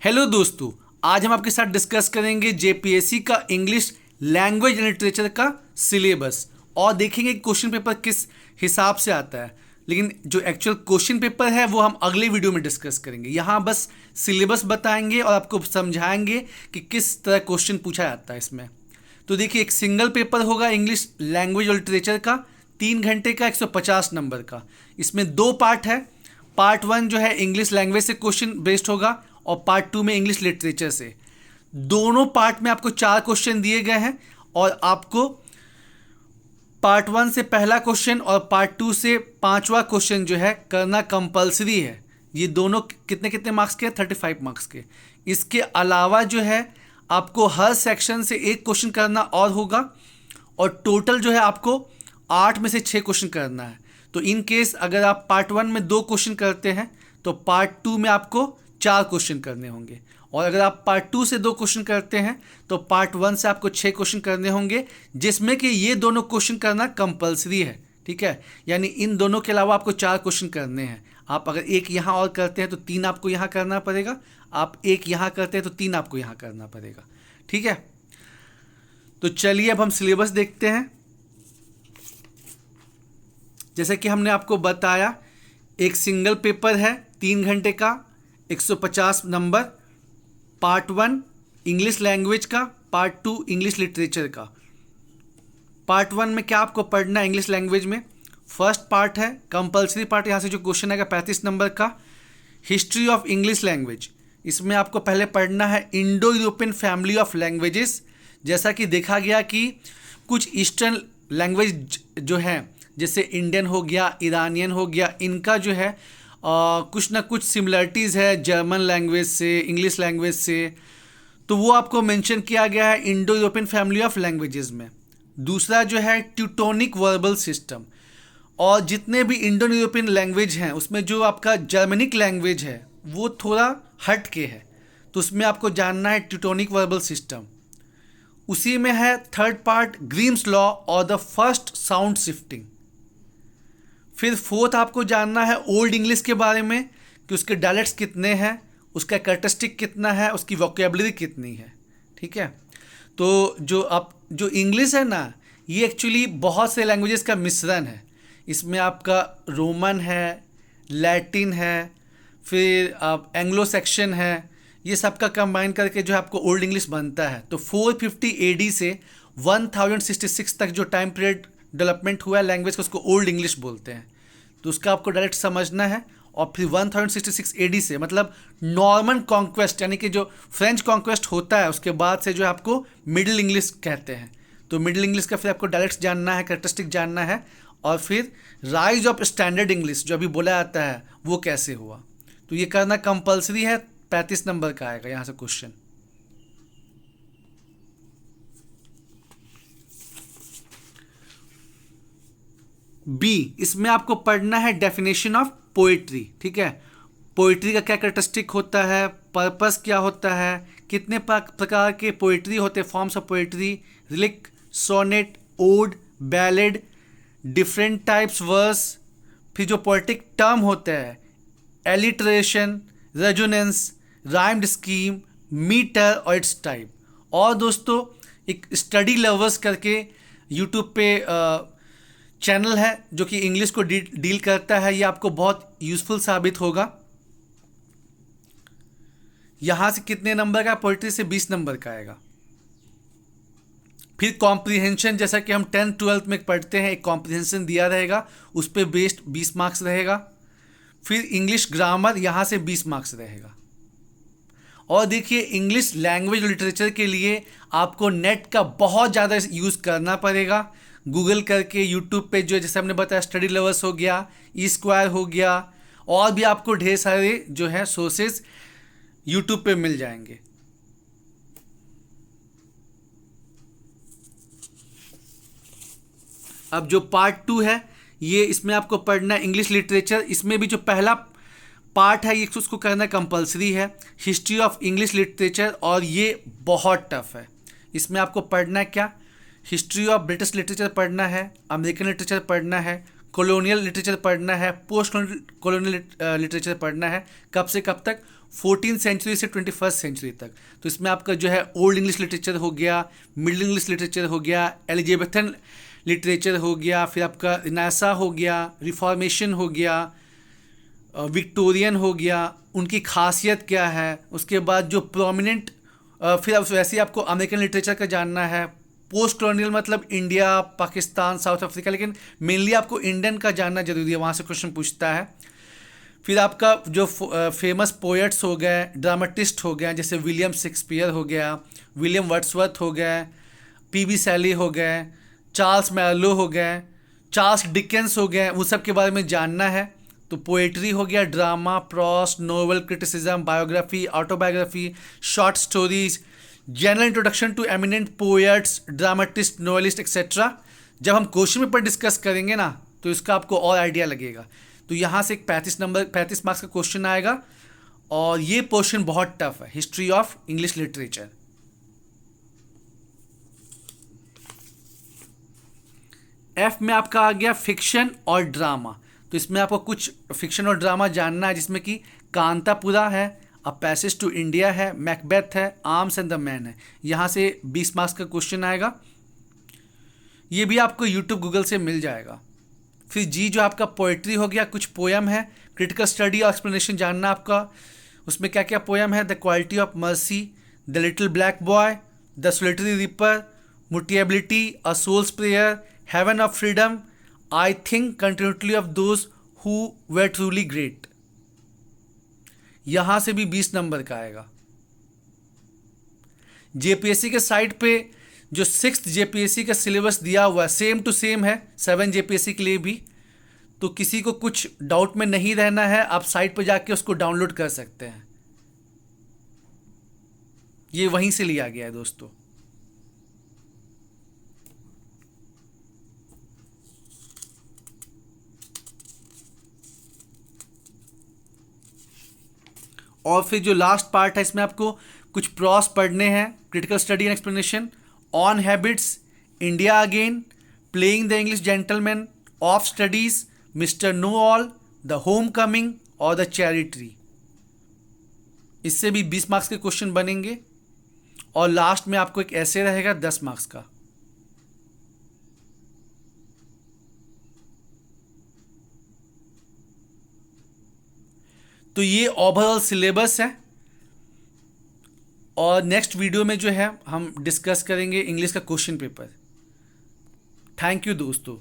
Hello दोस्तों, आज हम आपके साथ डिस्कस करेंगे जेपीएससी का इंग्लिश लैंग्वेज एंड लिटरेचर का सिलेबस और देखेंगे क्वेश्चन पेपर किस हिसाब से आता है। लेकिन जो एक्चुअल क्वेश्चन पेपर है वो हम अगले वीडियो में डिस्कस करेंगे। यहाँ बस सिलेबस बताएंगे और आपको समझाएंगे कि किस तरह क्वेश्चन पूछा जाता है इसमें। तो देखिए, एक सिंगल पेपर होगा इंग्लिश लैंग्वेज और लिटरेचर का 3 घंटे का 150 नंबर का। इसमें 2 पार्ट है। पार्ट 1 जो है इंग्लिश लैंग्वेज से क्वेश्चन बेस्ड होगा और पार्ट 2 में इंग्लिश लिटरेचर से। दोनों पार्ट में आपको 4 क्वेश्चन दिए गए हैं और आपको पार्ट 1 से पहला क्वेश्चन और पार्ट 2 से 5वां क्वेश्चन जो है करना कंपलसरी है। ये दोनों कितने कितने मार्क्स के? 35 मार्क्स के। इसके अलावा जो है आपको हर सेक्शन से 1 क्वेश्चन करना और होगा और टोटल जो है आपको 8 में से 6 क्वेश्चन करना है। तो इन केस अगर आप पार्ट 1 में 2 क्वेश्चन करते हैं तो पार्ट 2 में आपको 4 क्वेश्चन करने होंगे, और अगर आप पार्ट 2 से 2 क्वेश्चन करते हैं तो पार्ट 1 से आपको 6 क्वेश्चन करने होंगे, जिसमें कि ये दोनों क्वेश्चन करना कंपलसरी है। ठीक है, यानी इन दोनों के अलावा आपको 4 क्वेश्चन करने हैं। आप अगर एक यहाँ और करते हैं तो 3 आपको यहाँ करना पड़ेगा, आप एक यहाँ करते हैं तो 3 आपको यहाँ करना पड़ेगा। ठीक है, तो चलिए अब हम सिलेबस देखते हैं। जैसे कि हमने आपको बताया, एक सिंगल पेपर है 3 घंटे का 150 नंबर, पार्ट 1 इंग्लिश लैंग्वेज का, पार्ट 2 इंग्लिश लिटरेचर का। पार्ट 1 में क्या आपको पढ़ना है इंग्लिश लैंग्वेज में? फर्स्ट पार्ट है कंपलसरी पार्ट, यहाँ से जो क्वेश्चन आएगा 35 नंबर का, हिस्ट्री ऑफ इंग्लिश लैंग्वेज। इसमें आपको पहले पढ़ना है Indo European family of languages. जैसा कि देखा गया कि कुछ ईस्टर्न लैंग्वेज जो है, जैसे इंडियन हो गया, ईरानियन हो गया, इनका जो है कुछ ना कुछ सिमिलरिटीज़ है जर्मन लैंग्वेज से, इंग्लिश लैंग्वेज से। तो वो आपको मेंशन किया गया है Indo European family of languages में। दूसरा जो है ट्यूटोनिक वर्बल सिस्टम, और जितने भी इंडो यूरोपियन लैंग्वेज हैं उसमें जो आपका जर्मनिक लैंग्वेज है वो थोड़ा हट के है, तो उसमें आपको जानना है ट्यूटोनिक वर्बल सिस्टम। उसी में है थर्ड पार्ट ग्रीम्स लॉ और द फर्स्ट साउंड शिफ्टिंग। फिर फोर्थ आपको जानना है ओल्ड इंग्लिश के बारे में कि उसके डायलेक्ट्स कितने हैं, उसका कैरेक्टरिस्टिक कितना है, उसकी वोकेबलरी कितनी है। ठीक है, तो जो इंग्लिश है ना, ये एक्चुअली बहुत से लैंग्वेजेस का मिश्रण है। इसमें आपका रोमन है, लैटिन है, फिर आप एंग्लो सेक्शन है, ये सब का कंबाइन करके जो है आपको ओल्ड इंग्लिश बनता है। तो 450 AD से 1066 तक जो टाइम पीरियड डेवलपमेंट हुआ है लैंग्वेज का, उसको ओल्ड इंग्लिश बोलते हैं। तो उसका आपको डायरेक्ट समझना है। और फिर 1066 AD से मतलब नॉर्मन कॉन्क्वेस्ट, यानी कि जो फ्रेंच कॉन्क्वेस्ट होता है उसके बाद से जो है आपको मिडिल इंग्लिश कहते हैं। तो मिडिल इंग्लिश का फिर आपको डायलेक्ट्स जानना है, कैरेक्टरिस्टिक जानना है, और फिर राइज ऑफ स्टैंडर्ड इंग्लिश जो अभी बोला जाता है वो कैसे हुआ। तो ये करना कंपलसरी है। 35 नंबर का आएगा यहाँ से क्वेश्चन। बी, इसमें आपको पढ़ना है डेफिनेशन ऑफ पोएट्री। ठीक है, पोएट्री का क्या कैरेक्टरिस्टिक होता है, पर्पस क्या होता है, कितने प्रकार के पोएट्री होते हैं, forms of poetry, lyric, sonnet, ode, ballad, different types verse. फिर जो पोएटिक टर्म होते हैं, alliteration, resonance, rhymed scheme, metre और इट्स टाइप। और दोस्तों, एक स्टडी लवर्स करके यूट्यूब पे चैनल है जो कि इंग्लिश को डील करता है, ये आपको बहुत यूज़फुल साबित होगा। यहाँ से कितने नंबर का? पोइट्री से 20 नंबर का आएगा। फिर कॉम्प्रिहेंशन, जैसा कि हम 10th 12th में पढ़ते हैं, एक कॉम्प्रिहेंशन दिया रहेगा, उस पर बेस्ड 20 मार्क्स रहेगा। फिर इंग्लिश ग्रामर, यहाँ से 20 मार्क्स रहेगा। और देखिए, इंग्लिश लैंग्वेज लिटरेचर के लिए आपको नेट का बहुत ज़्यादा यूज़ करना पड़ेगा। गूगल करके यूट्यूब पे जो जैसे हमने बताया स्टडी लवर्स हो गया, ई स्क्वायर हो गया, और भी आपको ढेर सारे जो है सोर्सेज यूट्यूब पे मिल जाएंगे। अब जो पार्ट 2 है, ये इसमें आपको पढ़ना है इंग्लिश लिटरेचर। इसमें भी जो पहला पार्ट है ये उसको करना कंपलसरी है, हिस्ट्री ऑफ इंग्लिश लिटरेचर, और ये बहुत टफ है। इसमें आपको पढ़ना है क्या? हिस्ट्री ऑफ ब्रिटिश लिटरेचर पढ़ना है, अमेरिकन लिटरेचर पढ़ना है, कॉलोनियल लिटरेचर पढ़ना है, पोस्ट कॉलोनियल लिटरेचर पढ़ना है। कब से कब तक? 14th सेंचुरी से 21st सेंचुरी तक। तो इसमें आपका जो है ओल्ड इंग्लिश लिटरेचर हो गया, मिडिल इंग्लिश लिटरेचर हो गया, एलिजाबेथन लिटरेचर हो गया, फिर आपका रिनासा हो गया, रिफॉर्मेशन हो गया, विक्टोरियन हो गया, उनकी खासियत क्या है, उसके बाद जो प्रोमिनेंट, फिर अब वैसे ही आपको अमेरिकन लिटरेचर का जानना है, पोस्ट कॉलोनियल मतलब इंडिया, पाकिस्तान, साउथ अफ्रीका, लेकिन मेनली आपको इंडियन का जानना जरूरी है, वहाँ से क्वेश्चन पूछता है। फिर आपका जो फेमस पोएट्स हो गए, ड्रामाटिस्ट हो गए, जैसे विलियम शेक्सपियर हो गया, विलियम वर्ड्सवर्थ हो गए, पीबी शैली हो गए, चार्ल्स मैर्लो हो गए, चार्ल्स डिकेंस हो गए, वो सब के बारे में जानना है। तो पोएट्री हो गया, drama, prose, novel, criticism, biography, autobiography, short stories, general introduction to eminent poets, dramatist, novelist etcetera. जब हम क्वेश्चन पेपर डिस्कस करेंगे ना, तो इसका आपको और आइडिया लगेगा। तो यहाँ से एक 35 मार्क्स का क्वेश्चन आएगा, और ये पोर्शन बहुत टफ है, history of English literature. F में आपका आ गया फिक्शन और ड्रामा। तो इसमें आपको कुछ फिक्शन और ड्रामा जानना है, जिसमें कि कांतापुरा है, अ पैसेज टू इंडिया है, मैकबेथ है, आर्म्स एंड द मैन है। यहाँ से 20 मार्क्स का क्वेश्चन आएगा, ये भी आपको यूट्यूब गूगल से मिल जाएगा। फिर जी जो आपका पोएट्री हो गया, कुछ पोएम है, क्रिटिकल स्टडी और एक्सप्लेनेशन जानना आपका, उसमें क्या क्या पोएम है, the quality of mercy, the little black boy, the solitary reaper, mutability, a soul's prayer, heaven of freedom, I think continuity of those who were truly great. यहाँ से भी 20 नंबर का आएगा। जेपीएससी के साइट पे जो 6th JPSC का syllabus दिया हुआ है, सेम टू सेम है 7 जेपीएससी के लिए भी। तो किसी को कुछ डाउट में नहीं रहना है, आप साइट पर जाके उसको डाउनलोड कर सकते हैं, ये वहीं से लिया गया है दोस्तों। और फिर जो लास्ट पार्ट है, इसमें आपको कुछ प्रॉस पढ़ने हैं, critical study and explanation, on habits, India again, playing the English gentleman, of studies, mister know all, the home coming और द चैरिटी। इससे भी 20 मार्क्स के क्वेश्चन बनेंगे, और लास्ट में आपको एक ऐसे रहेगा 10 मार्क्स का। तो ये ओवरऑल सिलेबस है, और नेक्स्ट वीडियो में जो है हम डिस्कस करेंगे इंग्लिश का क्वेश्चन पेपर। थैंक यू दोस्तों।